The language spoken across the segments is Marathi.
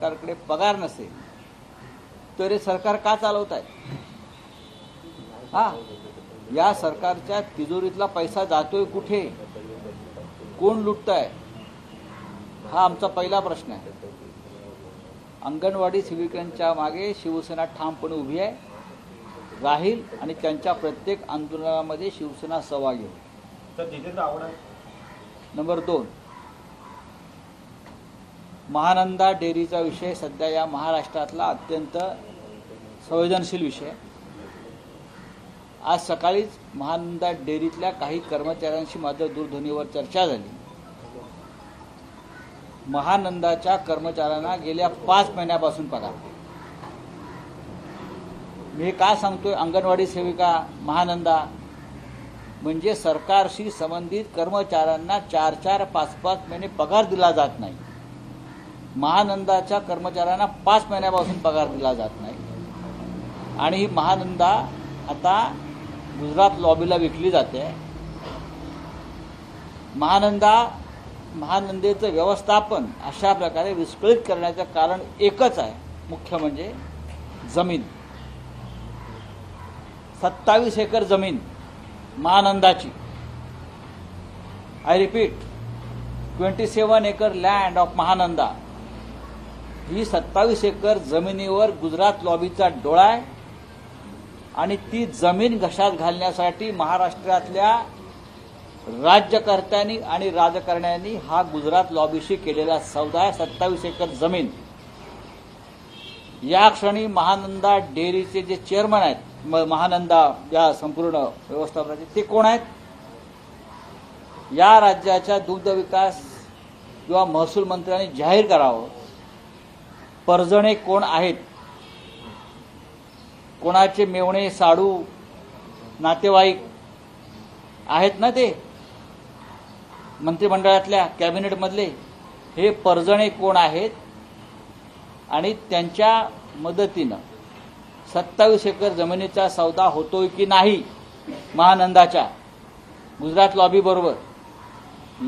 सरकारकडे पगार नसेल तर हे सरकार का चालवत आहे? या सरकारच्या तिजोरीतला पैसा जातोय कुठे? कोण लुटतंय? हा आमचा पहिला प्रश्न आहे. अंगणवाडी सेविकांच्या मागे शिवसेना ठामपणे उभी आहे, राहील आणि त्यांच्या प्रत्येक आंदोलनामध्ये शिवसेना सहभागी होईल. नंबर 2, महानंदा डेअरीचा विषय सध्या या महाराष्ट्रातला अत्यंत संवेदनशील विषय. आज सकाळीच महानंदा डेअरीतल्या काही कर्मचाऱ्यांशी माझ्या दूरध्वनीवर चर्चा झाली. महानंदाच्या कर्मचाऱ्यांना गेल्या 5 महिन्यापासून पगार. मी का सांगतोय अंगणवाडी सेविका महानंदा म्हणजे सरकारशी संबंधित कर्मचाऱ्यांना 4-4, 5-5 महिने पगार दिला जात नाही. महानंदाच्या कर्मचाऱ्यांना 5 महिन्यापासून पगार दिला जात नाही आणि ही महानंदा आता गुजरात लॉबीला विकली जाते. महानंदेचं व्यवस्थापन अशा प्रकारे विस्कळीत करण्याचं कारण एकच आहे, मुख्य म्हणजे जमीन. 27 एकर जमीन महानंदाची. I repeat, 27 acre land of Mahananda. ही 27 एकर जमिनीवर गुजरात लॉबीचा डोळा आहे आणि ती जमीन घशात घालण्यासाठी महाराष्ट्रातल्या राज्यकर्त्यांनी आणि राजकारण्यांनी हा गुजरात लॉबीशी केलेला सौदा आहे. 27 एकर जमीन. या क्षणी महानंदा डेअरीचे जे चेअरमन आहेत, महानंदा या संपूर्ण व्यवस्थापनाचे, ते कोण आहेत? या राज्याच्या दुग्ध विकास किंवा महसूल मंत्र्यांनी जाहीर करावं परजणे कोण आहेत. कोणाचे मेवणे साडू नातेवाईक आहेत ना ते मंत्रिमंडळातल्या कॅबिनेटमधले, हे परजणे कोण आहेत आणि त्यांच्या मदतीनं 27 एकर जमिनीचा सौदा होतोय की नाही महानंदाच्या गुजरात लॉबी बरोबर,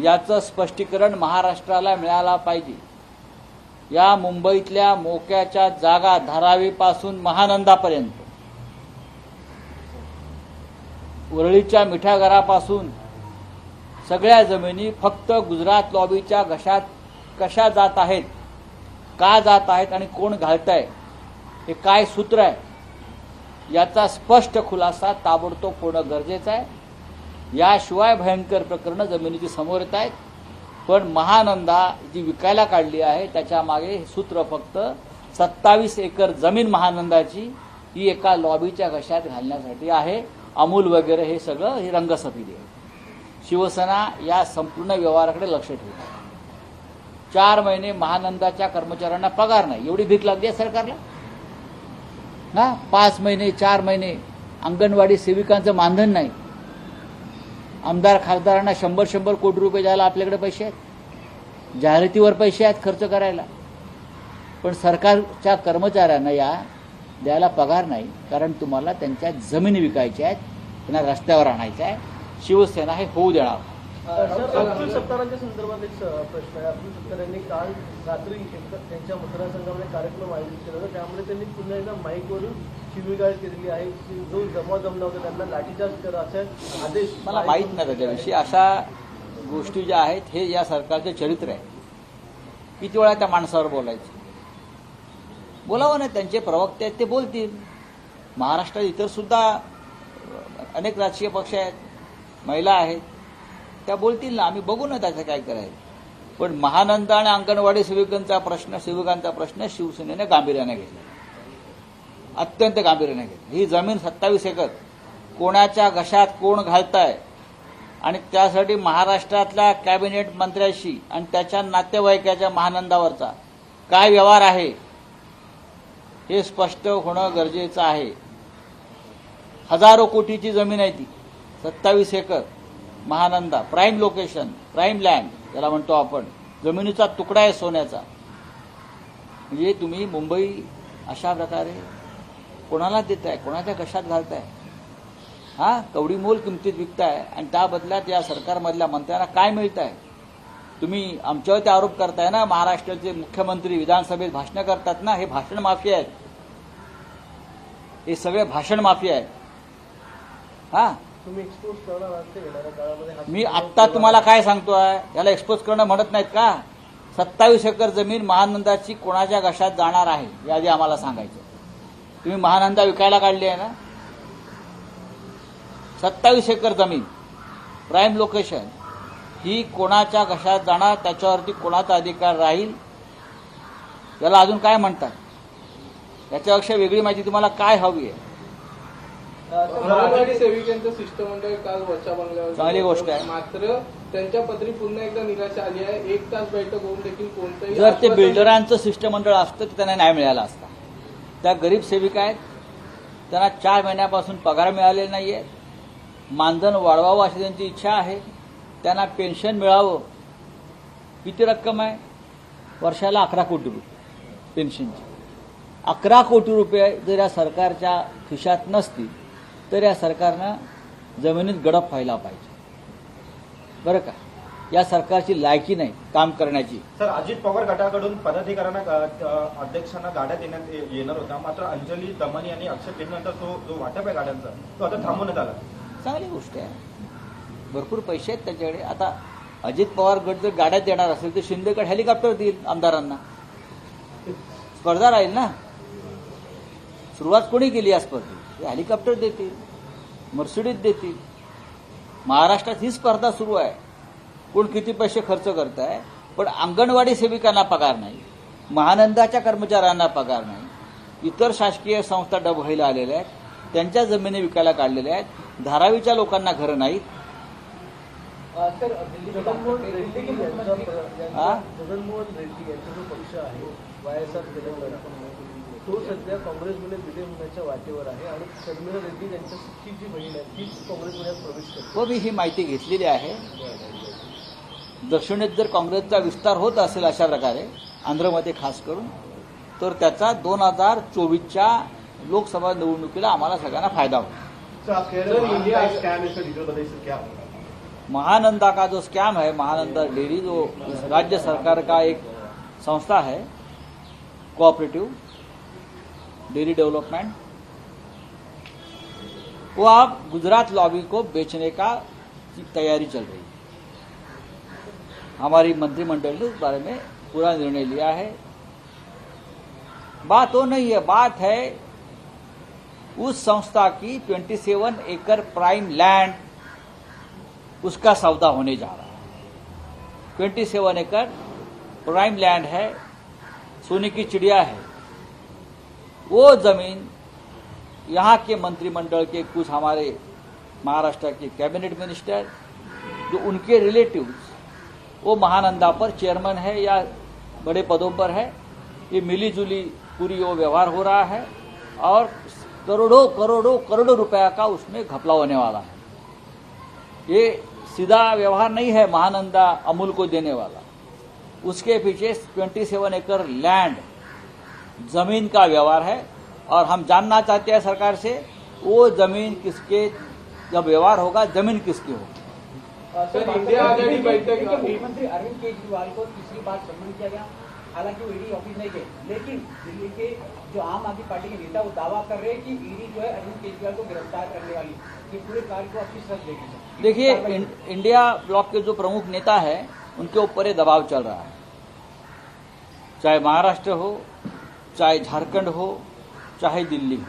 याचं स्पष्टीकरण महाराष्ट्राला मिळाला पाहिजे. या मुंबईतल्या मोक्याच्या जागा धारावीपासून महानंदापर्यंत, वरळीच्या मिठागरापासून सगळ्या जमिनी फक्त गुजरात लॉबीच्या घशात कशा जात आहेत, का जात आहेत आणि कोण घालतंय, हे काय सूत्र आहे, याचा स्पष्ट खुलासा ताबडतोब होणं गरजेचं आहे. याशिवाय भयंकर प्रकरणं जमिनीची समोर येत आहेत. पण महानंदा जी विकायला काढली आहे त्याच्या मागे हे सूत्र फक्त 27 एकर जमीन महानंदाची ही एका लॉबीच्या घशात घालण्यासाठी आहे. अमूल वगैरे हे सगळं ही रंगसफेदी आहे. शिवसेना या संपूर्ण व्यवहाराकडे लक्ष ठेवते. 4 महिने महानंदाच्या कर्मचाऱ्यांना पगार नाही, एवढी भीक लागली आहे सरकारला ना. 5 महिने 4 महिने अंगणवाडी सेविकांचं मानधन नाही. आमदार खासदारांना 100-100 कोटी रुपये द्यायला आपल्याकडे पैसे आहेत, जाहिरातीवर पैसे आहेत खर्च करायला. पण सरकारच्या कर्मचाऱ्यांना या द्यायला पगार नाही, कारण तुम्हाला त्यांच्या जमिनी विकायच्या आहेत, त्यांना रस्त्यावर आणायचं आहे. शिवसेना हे होऊ देणार. अब्दुल सत्तारांच्या संदर्भात एक प्रश्न आहे. अब्दुल सत्तारांनी काल रात्री त्यांच्या मतदारसंघामध्ये कार्यक्रम आयोजित केला होता, त्यामुळे त्यांनी पुन्हा एकदा माईकवरून शिवीगाळ केलेली आहे. जो जमला होता त्यांना लाठीचार्ज करा असे आदेश. मला माहीत नाही त्याच्याविषयी. अशा गोष्टी ज्या आहेत हे या सरकारचे चरित्र आहे. किती वेळा त्या माणसावर बोलायचं? बोलावं नाही, त्यांचे प्रवक्ते आहेत ते बोलतील. महाराष्ट्रात इतर सुद्धा अनेक राजकीय पक्ष आहेत, महिला आहेत, त्या बोलतील ना. आम्ही बघू ना त्याचं काय करायचं. पण महानंदा आणि अंगणवाडी सेविकांचा प्रश्न शिवसेनेने गांभीर्याने घेतला, अत्यंत गांभीर्याने घेतला. ही जमीन 27 एकर कोणाच्या घशात कोण घालताय आणि त्यासाठी महाराष्ट्रातल्या कॅबिनेट मंत्र्याशी आणि त्याच्या नातेवाईकाच्या महानंदावरचा काय व्यवहार आहे हे स्पष्ट होणं गरजेचं आहे. हजारो कोटीची जमीन आहे ती, 27 acre Mahananda. Prime location, prime land ज्याला म्हणतो आपण, जमिनीचा तुकडा आहे सोन्याचा. म्हणजे तुम्ही मुंबई अशा प्रकारे कोणाला देताय, कोणाच्या घशात घालताय? कवडी मोल किमतीत विकताय आणि त्या बदल्यात या सरकारमधल्या मंत्र्यांना काय मिळत आहे? तुम्ही आमच्यावरती आरोप करताय ना, महाराष्ट्राचे मुख्यमंत्री विधानसभेत भाषणं करतात ना, हे भाषण माफी आहेत, हे सगळे भाषण माफी आहेत. हा, तुम्ही एक्सपोज करणार आहात ते येणाऱ्या काळामध्ये मी आत्ता तुम्हाला काय सांगतोय, याला एक्सपोज करणं म्हणत नाहीत का? 27 एकर जमीन महानंदाची कोणाच्या घशात जाणार आहे यादी आम्हाला सांगायचं. तुम्ही महानंदा विकायला काढली आहे ना, 27 एकर जमीन प्राईम लोकेशन ही कोणाच्या घशात जाणार, त्याच्यावरती कोणाचा अधिकार राहील, याला अजून काय म्हणतात? याच्यापेक्षा वेगळी माहिती तुम्हाला काय हवी आहे? अंगणवाडी सेविकांचं शिष्टमंडळ काल वरच्या बंगल्यावर चांगली गोष्ट आहे. मात्र त्यांच्या पत्री पुन्हा एकदा निराशा आली आहे. 1 तास बैठक होऊन देखील कोणतंही जर ते आश्वासन- बिल्डरांचं शिष्टमंडळ असतं तर त्यांना न्याय मिळाला असता. त्या गरीब सेविका आहेत, त्यांना 4 महिन्यापासून पगार मिळालेला नाहीये, मानधन वाढवावं अशी त्यांची इच्छा आहे, त्यांना पेन्शन मिळावं. किती रक्कम आहे? वर्षाला 11 कोटी रुपये पेन्शनची. 11 कोटी रुपये जर या सरकारच्या खिशात नसतील तर या सरकारनं जमिनीत गडप व्हायला पाहिजे, बरं का? या सरकारची लायकी नाही काम करण्याची. सर, अजित पवार गटाकडून पदाधिकाऱ्यांना अध्यक्षांना गाड्या देण्यात येणार होता, मात्र अंजली दमनी यांनी आक्षेप घेतल्यानंतर जो वाटप आहे गाड्यांचा तो आता थांबवण्यात आला. चांगली गोष्ट आहे, भरपूर पैसे आहेत त्याच्याकडे. आता अजित पवार गट जर गाड्यात देणार असेल तर शिंदे गट हेलिकॉप्टर देईल आमदारांना, स्पर्धा राहील ना. सुरुवात कोणी केली या स्पर्धेत? हेलिकॉप्टर देतील, मर्सिडीज देतील. महाराष्ट्रात ही स्पर्धा सुरू आहे, कोण किती पैसे खर्च करत आहे. पण अंगणवाडी सेविकांना पगार नाही, महानंदाच्या कर्मचाऱ्यांना पगार नाही, इतर शासकीय संस्था डबघाईला आलेल्या आहेत, त्यांच्या जमिनी विकायला काढलेल्या आहेत, धारावीच्या लोकांना घरं नाहीत. जगनमोहन रेड्डी हा? जगनमोहन रेड्डी यांचा जो पक्ष आहे वायएसआर तेलंगणा, तो सध्या काँग्रेसमध्ये विलीन होण्याच्या वाटेवर आहे आणि शर्मिला रेड्डी यांच्या सख्खी जी बहीण आहे तीच काँग्रेसमध्ये आज प्रवेश करते. व मी ही माहिती घेतलेली आहे. दक्षिणेत जर काँग्रेसचा विस्तार होत असेल अशा प्रकारे, आंध्रमध्ये खास करून, तर त्याचा 2024च्या लोकसभा निवडणुकीला आम्हाला सगळ्यांना फायदा होईल. महानंदा का जो स्कैम है, महानंदा डेयरी जो राज्य सरकार का एक संस्था है, कोऑपरेटिव डेयरी डेवलपमेंट, वो अब गुजरात लॉबी को बेचने का की तैयारी चल रही है. हमारी मंत्रिमंडल ने इस बारे में पूरा निर्णय लिया है. बात वो नहीं है, बात है उस संस्था की 27 एकड़ प्राइम लैंड, उसका सौदा होने जा रहा है. 27 एकड़ प्राइम लैंड है, सोने की चिड़िया है. वो जमीन यहाँ के मंत्रिमंडल के कुछ हमारे महाराष्ट्र के कैबिनेट मिनिस्टर, जो उनके रिलेटिव्स, वो महानंदा पर चेयरमैन है या बड़े पदों पर है. ये मिली जुली पूरी वो व्यवहार हो रहा है और करोड़ों करोड़ों करोड़ों रुपया का उसमें घपला होने वाला है. ये सीधा व्यवहार नहीं है महानंदा अमूल को देने वाला, उसके पीछे 27 एकड़ लैंड जमीन का व्यवहार है. और हम जानना चाहते हैं सरकार से, वो जमीन किसके, जब व्यवहार होगा जमीन किसकी होगी. सर, इंडिया आघाडी बैठक मुख्यमंत्री अरविंद केजरीवाल को तीसरी बार सम्मिलित किया गया. हालांकि वो ईडी ऑफिस नहीं गए, लेकिन दिल्ली के जो आम आदमी पार्टी के नेता वो दावा कर रहे हैं कि ईडी जो है अरविंद केजरीवाल को गिरफ्तार करने वाली, ये पूरे कार्य को आपकी श्रद्धा देगी. देखिए, इंडिया ब्लॉक के जो प्रमुख नेता हैं उनके ऊपर ये दबाव चल रहा है, चाहे महाराष्ट्र हो, चाहे झारखंड हो, चाहे दिल्ली हो.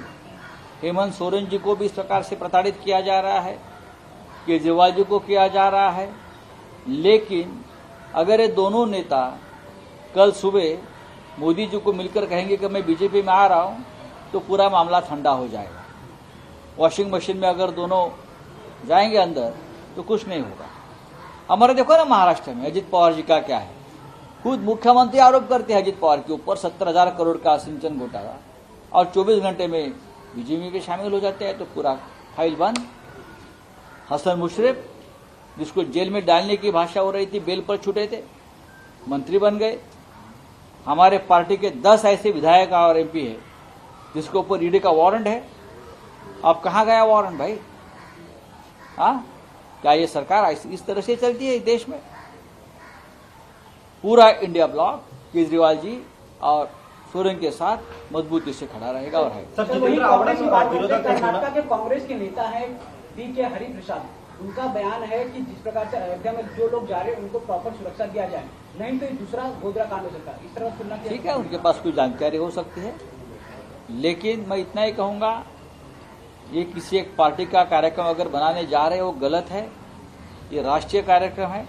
हेमंत सोरेन जी को भी इस प्रकार से प्रताड़ित किया जा रहा है, केजरीवाल जी को किया जा रहा है. लेकिन अगर ये दोनों नेता कल सुबह मोदी जी को मिलकर कहेंगे कि मैं बीजेपी में आ रहा हूं, तो पूरा मामला ठंडा हो जाएगा. वॉशिंग मशीन में अगर दोनों जाएंगे अंदर तो कुछ नहीं होगा. हमारे देखो ना महाराष्ट्र में अजित पवार जी का क्या है, खुद मुख्यमंत्री आरोप करते हैं अजित पवार के ऊपर 70,000 करोड़ का सिंचन घोटाला, और 24 घंटे में बीजेपी में शामिल हो जाते हैं तो पूरा फाइल बंद. हसन मुशर्रफ, जिसको जेल में डालने की भाषा हो रही थी, बेल पर छूटे थे, मंत्री बन गए. हमारे पार्टी के 10 ऐसे विधायक और एमपी है जिसके ऊपर ईडी का वारंट है. अब कहाँ गया वारंट भाई? हाँ, क्या ये सरकार इस तरह से चलती है इस देश में? पूरा इंडिया ब्लॉक केजरीवाल जी और सोरेन के साथ मजबूती से खड़ा रहेगा और है। सर सर, वही जितेंद्र कांग्रेस की बात आव्हाड करते हैं, विरोधक कर्नाटक के कांग्रेस के नेता हैं DK हरिप्रसाद, उनका बयान है कि जिस प्रकार से अयोध्या में जो लोग जा रहे हैं उनको प्रॉपर सुरक्षा दिया जाए, नहीं तो ये दूसरा गोधरा कांड हो सकता है। इस तरह तुलना ठीक है, उनके पास कोई जानकारी हो सकती है, लेकिन मैं इतना ही कहूंगा, ये किसी एक पार्टी का कार्यक्रम अगर बनाने जा रहे हैं वो गलत है। ये राष्ट्रीय कार्यक्रम है।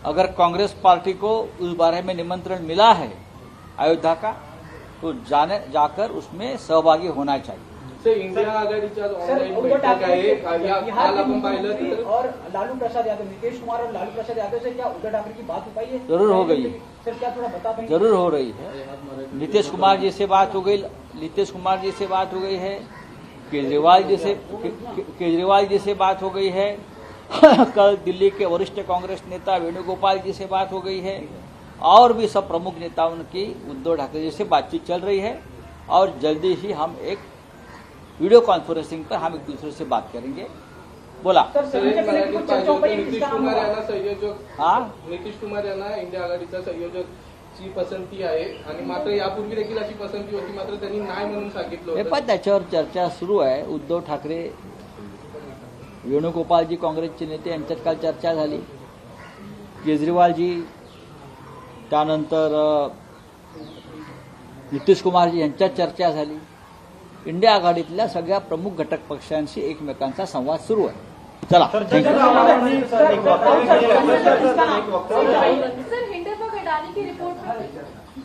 अगर कांग्रेस पार्टी को उस बारे में निमंत्रण मिला है अयोध्या का, तो जाकर उसमें सहभागी होना चाहिए। ते इंडिया आघाडीच्या सर, ऑनलाईन उद्धव बैठक ठाकरे आहे या बिहार काल के आपण पाहिलं मुख्यमंत्री तर और लालू प्रसाद यादव, नीतीश कुमार और लालू प्रसाद यादव से क्या उद्धव ठाकरे की बात हो पाई है? जरूर हो गई है। सर, क्या थोड़ा बता पाएंगे? जरूर हो रही है। नीतीश कुमार जी से बात हो गई, नीतीश कुमार जी से बात हो गई है, केजरीवाल जी से बात हो गई है, कल दिल्ली के वरिष्ठ कांग्रेस नेता वेणुगोपाल जी से बात हो गई है, और भी सब प्रमुख नेताओं की उद्धव ठाकरे जी से बातचीत चल रही है, और जल्दी ही हम एक वीडियो कॉन्फ्रेंसिंग पर हम एक दूसरे से बात करेंगे। बोला सर, सर, सर, पहले मराठीत कुछ पाहिजे चर्चा हो होतं, पाई है, नितीश किसका नाम कुमार होगा? यांना संयोजक हाँ नितीश कुमार यांना इंडिया आघाडीचा संयोजकची पसंती आहे आणि मात्र यापूर्वी देखील अशी पसंती होती, मात्र त्यांनी नाही म्हणून सांगितलं नाही, होतं. पण त्याच्यावर चर्चा सुरू आहे। उद्धव ठाकरे, वेणुगोपालजी काँग्रेसचे नेते यांच्यात काल चर्चा झाली, केजरीवालजी, त्यानंतर नितीश कुमारजी यांच्यात चर्चा झाली। इंडिया आघाडीतल्या सगळ्या प्रमुख घटक पक्षांशी एकमेकांचा संवाद सुरू आहे। चला, सर थँक्यू। जितेंद्र आव्हाडांनी एक वक्तव्य केलेलं आहे. किसका नाम? एक वक्तव्य आहे. सर